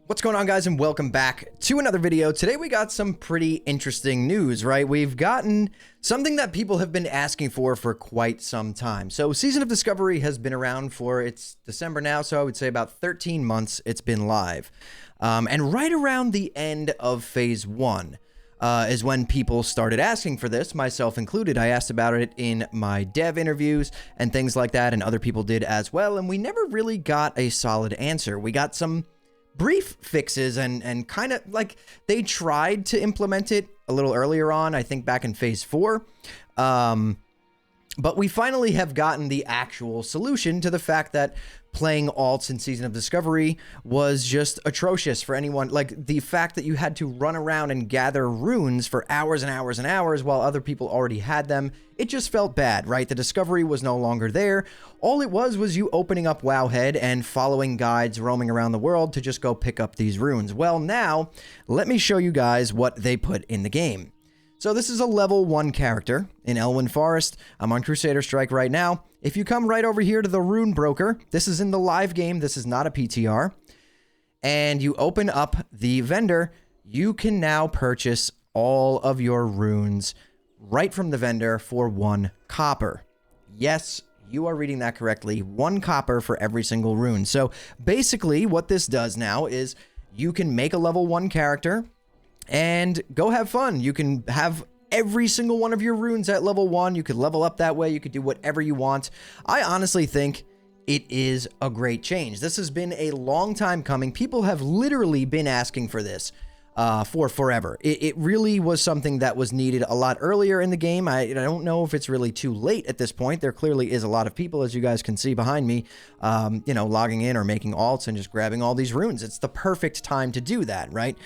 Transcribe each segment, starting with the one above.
What's going on, guys, and welcome back to another video. Today we got some pretty interesting news, right? We've gotten something that people have been asking for quite some time. So Season of Discovery has been around for, it's December now, so I would say about 13 months it's been live. And right around the end of Phase 1 is when people started asking for this, myself included. I asked about it in my dev interviews and things like that, and other people did as well, and we never really got a solid answer. We got some brief fixes and kind of like they tried to implement it a little earlier on, I think back in Phase 4. But we finally have gotten the actual solution to the fact that playing alts in Season of Discovery was just atrocious for anyone. Like, the fact that you had to run around and gather runes for hours and hours and hours while other people already had them, it just felt bad, right? The discovery was no longer there. All it was you opening up Wowhead and following guides roaming around the world to just go pick up these runes. Well, now, let me show you guys what they put in the game. So this is a level 1 character in Elwyn Forest. I'm on Crusader Strike right now. If you come right over here to the Rune Broker, this is in the live game, this is not a PTR, and you open up the vendor, you can now purchase all of your runes right from the vendor for 1 copper. Yes, you are reading that correctly, 1 copper for every single rune. So basically what this does now is you can make a level 1 character and go have fun. You can have every single one of your runes at level 1. You could level up that way. You could do whatever you want. I honestly think it is a great change. This has been a long time coming. People have literally been asking for this for forever. It really was something that was needed a lot earlier in the game. I don't know if it's really too late at this point. There clearly is a lot of people, as you guys can see behind me, you know, logging in or making alts and just grabbing all these runes. It's the perfect time to do that, right?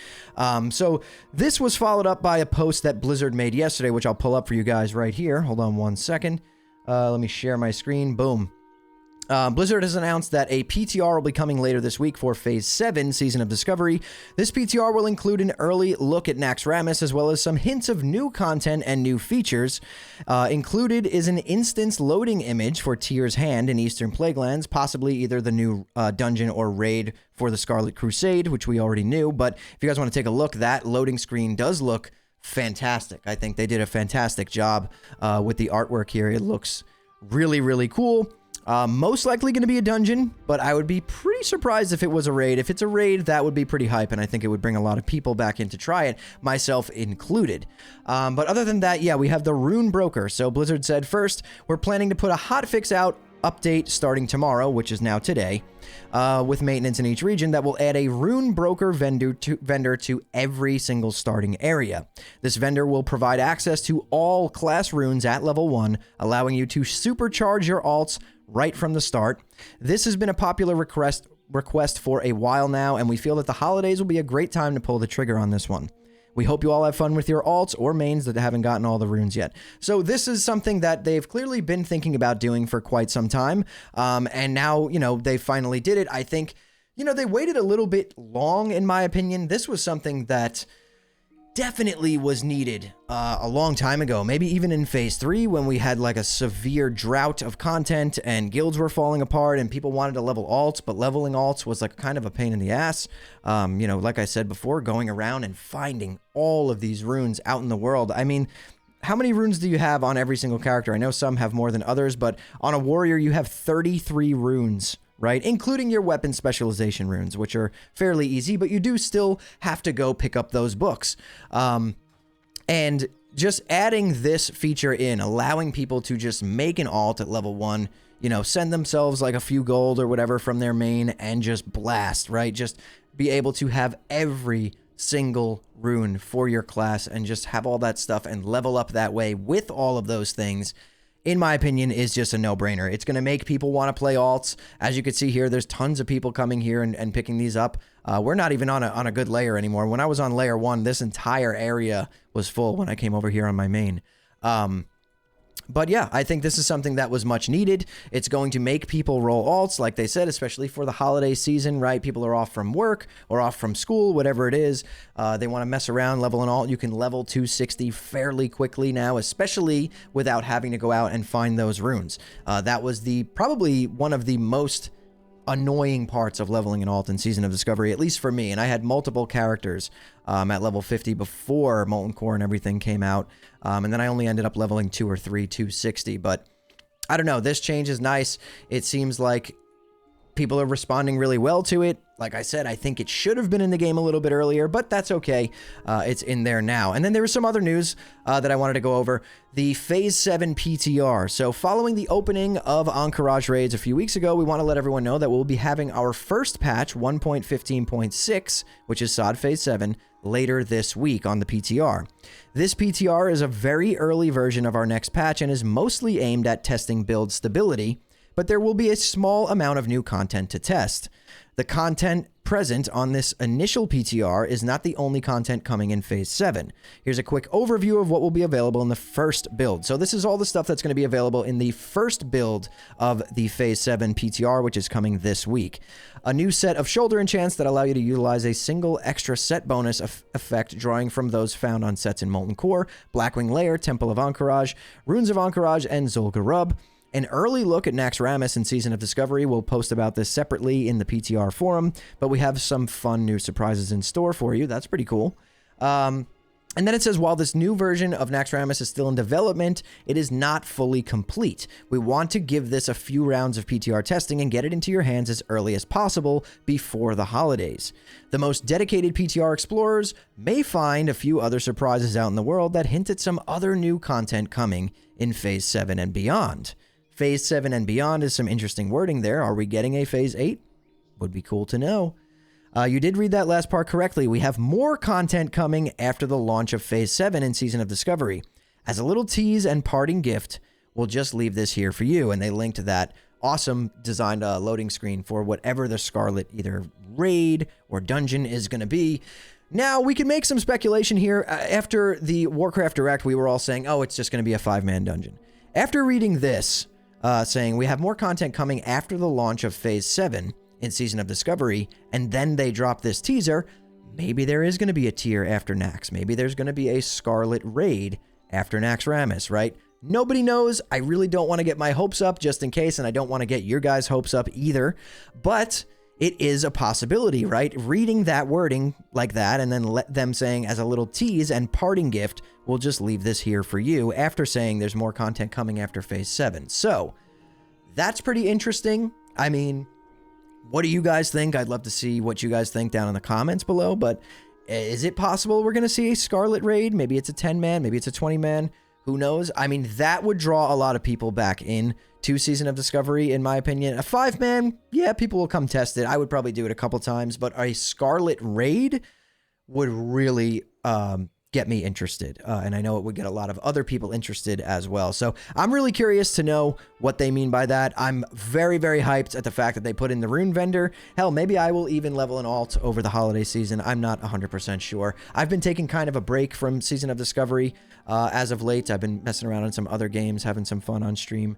So this was followed up by a post that Blizzard made yesterday, which I'll pull up for you guys right here. Hold on one second. Let me share my screen. Boom. Blizzard has announced that a PTR will be coming later this week for Phase 7 Season of Discovery. This PTR will include an early look at Naxxramas, as well as some hints of new content and new features. Included is an instance loading image for Tyr's Hand in Eastern Plaguelands, possibly either the new dungeon or raid for the Scarlet Crusade, which we already knew. But if you guys want to take a look, that loading screen does look fantastic. I think they did a fantastic job with the artwork here. It looks really, really cool. Most likely going to be a dungeon, but I would be pretty surprised if it was a raid. If it's a raid, that would be pretty hype, and I think it would bring a lot of people back in to try it, myself included. But other than that, yeah, we have the Rune Broker. So Blizzard said, first, we're planning to put a hotfix out update starting tomorrow, which is now today, with maintenance in each region that will add a Rune Broker vendor to every single starting area. This vendor will provide access to all class runes at level 1, allowing you to supercharge your alts right from the start. This has been a popular request for a while now, and we feel that the holidays will be a great time to pull the trigger on this one. We hope you all have fun with your alts or mains that haven't gotten all the runes yet. So this is something that they've clearly been thinking about doing for quite some time, and now, you know, they finally did it. I think, you know, they waited a little bit long, in my opinion. This was something that definitely was needed a long time ago, maybe even in Phase 3 when we had like a severe drought of content and guilds were falling apart and people wanted to level alts, but leveling alts was like kind of a pain in the ass. You know, like I said before, going around and finding all of these runes out in the world. I mean, how many runes do you have on every single character? I know some have more than others, but on a warrior you have 33 runes, right? Including your weapon specialization runes, which are fairly easy, but you do still have to go pick up those books. And just adding this feature in, allowing people to just make an alt at level 1, you know, send themselves like a few gold or whatever from their main and just blast, right? Just be able to have every single rune for your class and just have all that stuff and level up that way with all of those things, in my opinion, is just a no-brainer. It's going to make people want to play alts. As you can see here, there's tons of people coming here and picking these up. We're not even on a good layer anymore. When I was on layer 1, this entire area was full when I came over here on my main. But yeah, I think this is something that was much needed. It's going to make people roll alts, like they said, especially for the holiday season, right? People are off from work or off from school, whatever it is. They want to mess around, level an alt. You can level 260 fairly quickly now, especially without having to go out and find those runes. That was probably one of the most annoying parts of leveling an alt in Season of Discovery, at least for me. And I had multiple characters at level 50 before Molten Core and everything came out. And then I only ended up leveling 2 or 3, 260. But I don't know. This change is nice. It seems like people are responding really well to it. Like I said, I think it should have been in the game a little bit earlier, but that's okay. It's in there now. And then there was some other news that I wanted to go over. The Phase 7 PTR. So following the opening of Encourage raids a few weeks ago, we want to let everyone know that we'll be having our first patch, 1.15.6, which is SOD Phase 7, later this week on the PTR. This PTR is a very early version of our next patch and is mostly aimed at testing build stability, but there will be a small amount of new content to test. The content present on this initial PTR is not the only content coming in Phase 7. Here's a quick overview of what will be available in the first build. So this is all the stuff that's going to be available in the first build of the Phase 7 PTR, which is coming this week. A new set of shoulder enchants that allow you to utilize a single extra set bonus effect drawing from those found on sets in Molten Core, Blackwing Lair, Temple of Encourage, Runes of Encourage, and Zul'Gurub Rub. An early look at Naxxramas in Season of Discovery. We'll post about this separately in the PTR forum, but we have some fun new surprises in store for you. That's pretty cool. And then it says, while this new version of Naxxramas is still in development, it is not fully complete. We want to give this a few rounds of PTR testing and get it into your hands as early as possible before the holidays. The most dedicated PTR explorers may find a few other surprises out in the world that hint at some other new content coming in Phase 7 and beyond. Phase 7 and beyond is some interesting wording there. Are we getting a Phase 8? Would be cool to know. You did read that last part correctly. We have more content coming after the launch of Phase 7 in Season of Discovery. As a little tease and parting gift, we'll just leave this here for you. And they linked to that awesome designed loading screen for whatever the Scarlet either raid or dungeon is going to be. Now, we can make some speculation here. After the Warcraft Direct, we were all saying, oh, it's just going to be a 5-man dungeon. After reading this, saying we have more content coming after the launch of Phase 7 in Season of Discovery, and then they drop this teaser, maybe there is going to be a tier after Nax. Maybe there's going to be a Scarlet raid after Naxxramas, right? Nobody knows. I really don't want to get my hopes up just in case, and I don't want to get your guys' hopes up either, but it is a possibility, right? Reading that wording like that and then let them saying as a little tease and parting gift, we'll just leave this here for you after saying there's more content coming after Phase 7. So that's pretty interesting. I mean, what do you guys think? I'd love to see what you guys think down in the comments below, but is it possible we're going to see a Scarlet raid? Maybe it's a 10-man, maybe it's a 20-man. Who knows? I mean, that would draw a lot of people back in to Season of Discovery, in my opinion. A 5-man, yeah, people will come test it. I would probably do it a couple times, but a Scarlet raid would really get me interested. And I know it would get a lot of other people interested as well. So I'm really curious to know what they mean by that. I'm very, very hyped at the fact that they put in the rune vendor. Hell, maybe I will even level an alt over the holiday season. I'm not 100% sure. I've been taking kind of a break from Season of Discovery as of late. I've been messing around in some other games, having some fun on stream.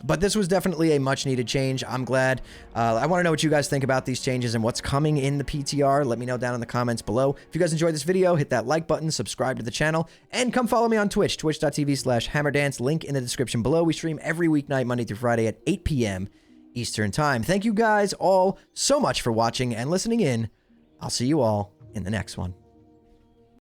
But this was definitely a much needed change. I'm glad. I want to know what you guys think about these changes and what's coming in the PTR. Let me know down in the comments below. If you guys enjoyed this video, hit that like button, subscribe to the channel, and come follow me on Twitch, twitch.tv/hammerdance, link in the description below. We stream every weeknight, Monday through Friday at 8 p.m. Eastern Time. Thank you guys all so much for watching and listening in. I'll see you all in the next one.